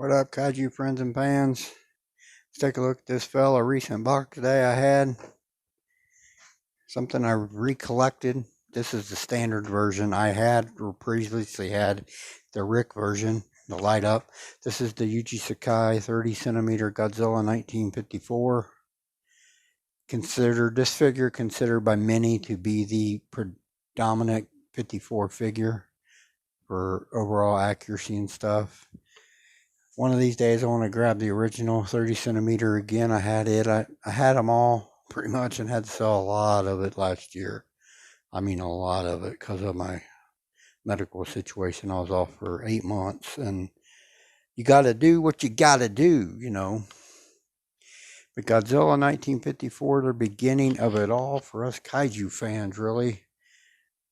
What up, kaiju friends and fans? Let's take a look at this fella. A recent box today I had. Something I recollected. This is the standard version. I had or previously had the Rick version, the light up. This is the Yuji Sakai 30cm Godzilla 1954. This figure considered by many to be the predominant 54 figure for overall accuracy and stuff. One of these days I want to grab the original 30cm again. I had it. I had them all pretty much and had to sell a lot of it last year. I mean a lot of it because of my medical situation. I was off for 8 months and you got to do what you got to do, you know. But Godzilla 1954, the beginning of it all for us kaiju fans, really.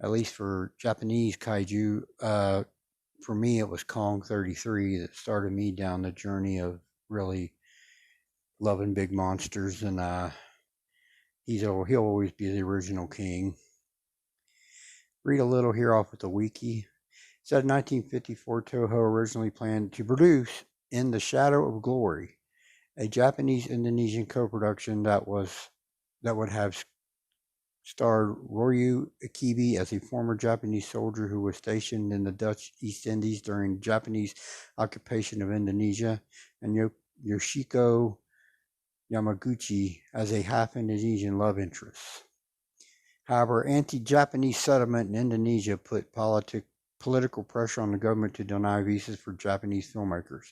At least for Japanese kaiju. For me, it was Kong 33 that started me down the journey of really loving big monsters, and he'll always be the original king. Read a little here off with the wiki. It said 1954 Toho originally planned to produce In the Shadow of Glory, a Japanese-Indonesian co-production that would have starred Ryu Akibi as a former Japanese soldier who was stationed in the Dutch East Indies during Japanese occupation of Indonesia, and Yoshiko Yamaguchi as a half-Indonesian love interest. However, anti-Japanese sentiment in Indonesia put political pressure on the government to deny visas for Japanese filmmakers.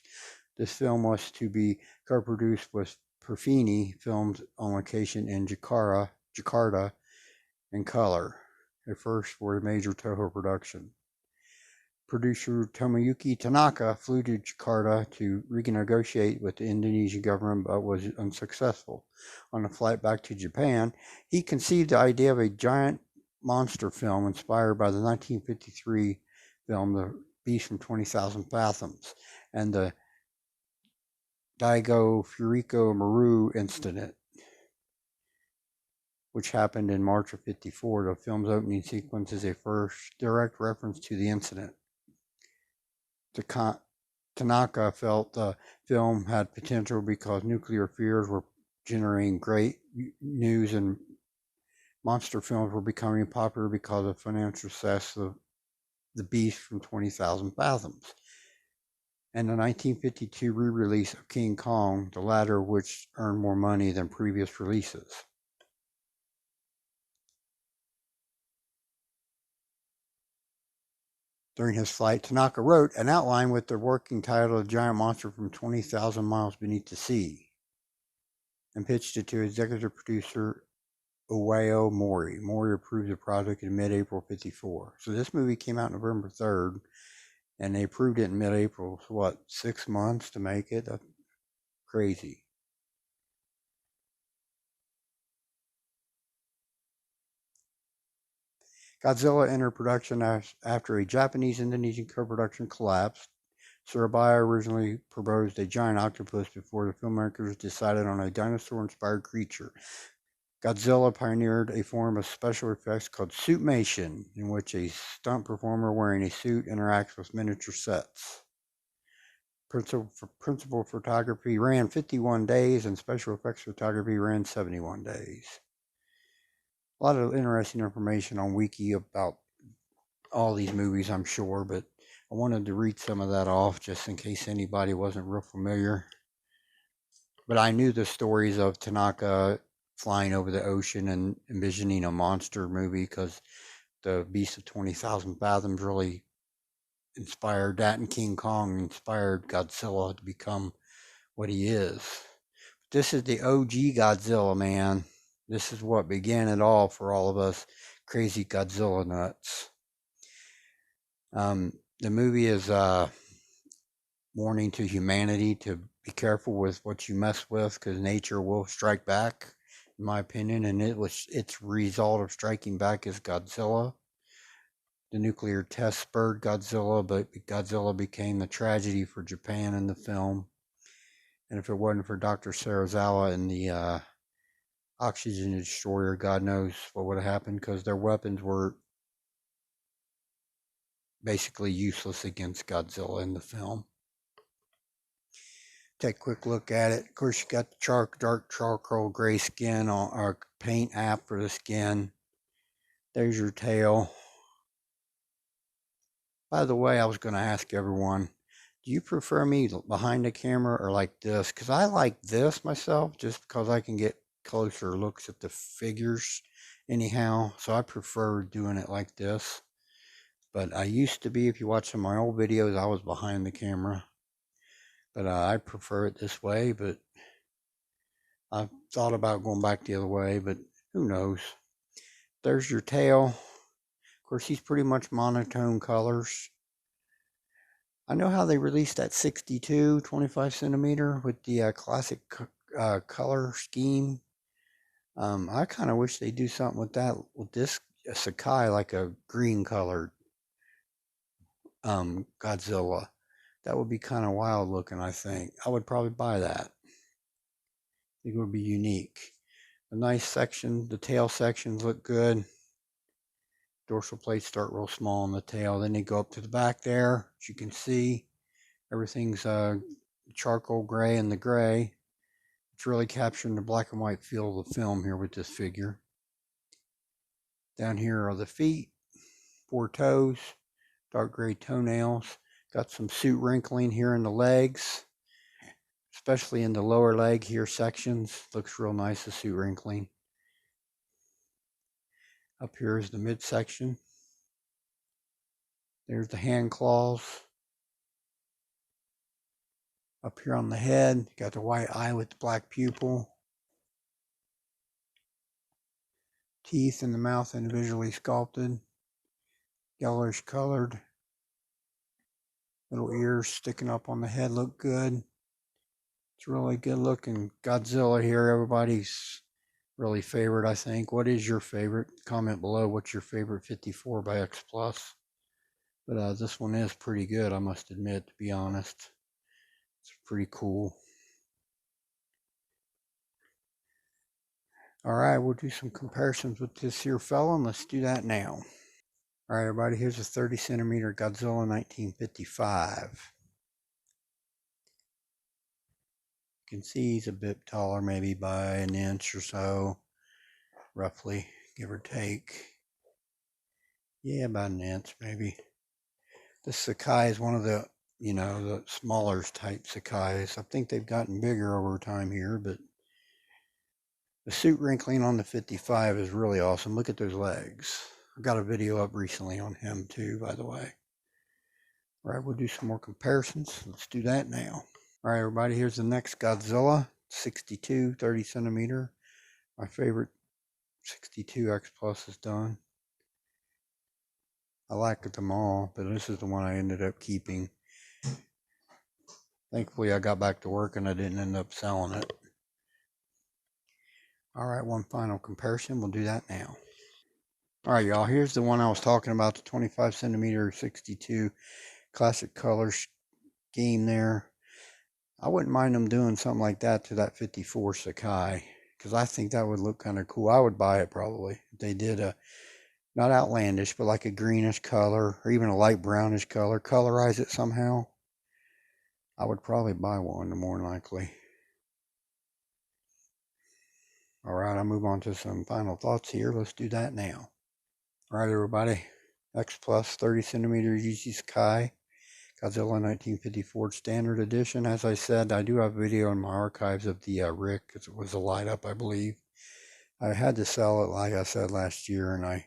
This film was to be co-produced with Perfini Films on location in Jakarta, in color, a first for a major Toho production. Producer Tomoyuki Tanaka flew to Jakarta to renegotiate with the Indonesian government but was unsuccessful. On a flight back to Japan, he conceived the idea of a giant monster film inspired by the 1953 film The Beast from 20,000 Fathoms and the Daigo Furiko Maru incident, which happened in March of '54. The film's opening sequence is a first direct reference to the incident. Tanaka felt the film had potential because nuclear fears were generating great news and monster films were becoming popular because of financial success of The Beast from 20,000 Fathoms and the 1952 re-release of King Kong, the latter of which earned more money than previous releases. During his flight, Tanaka wrote an outline with the working title of Giant Monster from 20,000 Miles Beneath the Sea and pitched it to executive producer Uwao Mori. Mori approved the project in mid-April '54. So this movie came out November 3rd, and they approved it in mid-April. So what, 6 months to make it? That's crazy. Godzilla entered production after a Japanese-Indonesian co-production collapsed. Surabaya originally proposed a giant octopus before the filmmakers decided on a dinosaur-inspired creature. Godzilla pioneered a form of special effects called suitmation, in which a stunt performer wearing a suit interacts with miniature sets. Principal photography ran 51 days, and special effects photography ran 71 days. A lot of interesting information on Wiki about all these movies, I'm sure, but I wanted to read some of that off just in case anybody wasn't real familiar. But I knew the stories of Tanaka flying over the ocean and envisioning a monster movie because the Beast of 20,000 Fathoms really inspired that, and King Kong inspired Godzilla to become what he is. This is the OG Godzilla, man. This is what began it all for all of us crazy Godzilla nuts. The movie is warning to humanity to be careful with what you mess with because nature will strike back, in my opinion, and its result of striking back is Godzilla. The nuclear test spurred Godzilla, but Godzilla became the tragedy for Japan in the film. And if it wasn't for Dr. Serizawa and the oxygen destroyer, God knows what would have happened because their weapons were basically useless against Godzilla in the film. take a quick look at it. Of course, you got the dark charcoal gray skin on our paint app for the skin. There's your tail. By the way, I was going to ask everyone, do you prefer me behind the camera or like this? Because I like this myself, just because I can get closer looks at the figures anyhow. So I prefer doing it like this. But I used to be, if you watch some of my old videos, I was behind the camera. But I prefer it this way, but I've thought about going back the other way, but who knows. There's your tail. Of course, he's pretty much monotone colors. I know how they released that 62 25 centimeter with the classic color scheme. I kind of wish they do something with that, with this Sakai, like a green colored Godzilla. That would be kind of wild looking, I think. I would probably buy that. I think it would be unique. A nice section. The tail sections look good. Dorsal plates start real small on the tail. Then they go up to the back there. As you can see, everything's charcoal gray and the gray. It's really capturing the black and white feel of the film here with this figure. Down here are the feet, 4 toes, dark gray toenails. Got some suit wrinkling here in the legs, especially in the lower leg here sections. Looks real nice, the suit wrinkling. Up here is the midsection. There's the hand claws. Up here on the head, got the white eye with the black pupil. Teeth in the mouth individually sculpted. Yellowish colored. Little ears sticking up on the head look good. It's really good looking Godzilla here. Everybody's really favorite, I think. What is your favorite? Comment below what's your favorite 54 by xplus. But this one is pretty good, I must admit, to be honest. It's pretty cool. All right, we'll do some comparisons with this here fella, and let's do that now. All right, everybody, here's a 30 centimeter Godzilla 1955. You can see he's a bit taller, maybe by an inch or so, roughly, give or take. Yeah, about an inch, maybe. This Sakai is one of the, the smaller type Sakais. I think they've gotten bigger over time here, but the suit wrinkling on the 55 is really awesome. Look at those legs. I've got a video up recently on him too, by the way. All right, we'll do some more comparisons. Let's do that now. All right, everybody, here's the next Godzilla, 62, 30 centimeter. My favorite 62 xplus is done. I like them all, but this is the one I ended up keeping. Thankfully, I got back to work and I didn't end up selling it. All right, one final comparison. We'll do that now. All right, y'all, here's the one I was talking about, the 25 centimeter 62 classic color scheme there. I wouldn't mind them doing something like that to that 54 Sakai, because I think that would look kind of cool. I would buy it probably if they did a, not outlandish, but like a greenish color or even a light brownish color, colorize it somehow. I would probably buy one, more than likely. All right, I'll move on to some final thoughts here. Let's do that now. All right, everybody. xplus 30 centimeter Yuji Sakai Godzilla 1954 Standard Edition. As I said, I do have a video in my archives of the Rick, because it was a light up, I believe. I had to sell it, like I said, last year, and I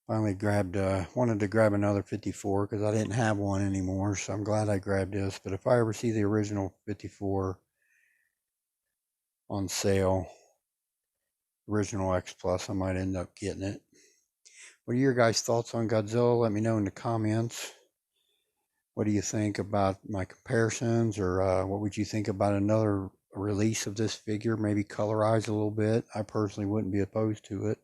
finally wanted to grab another 54 because I didn't have one anymore, so I'm glad I grabbed this. But if I ever see the original 54 on sale, original xplus, I might end up getting it. What are your guys' thoughts on Godzilla? Let me know in the comments. What do you think about my comparisons, or what would you think about another release of this figure, maybe colorized a little bit? I personally wouldn't be opposed to it.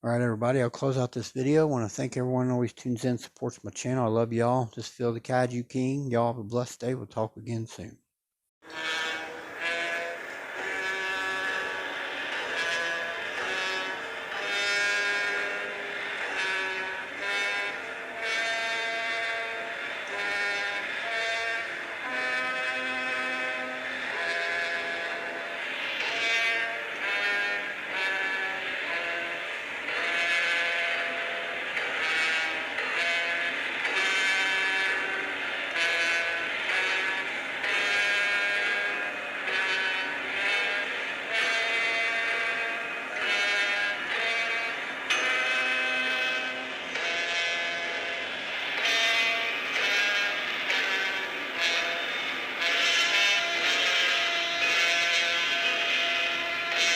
All right, everybody, I'll close out this video. I want to thank everyone who always tunes in, supports my channel. I love y'all. Just feel the Kaiju King. Y'all have a blessed day. We'll talk again soon.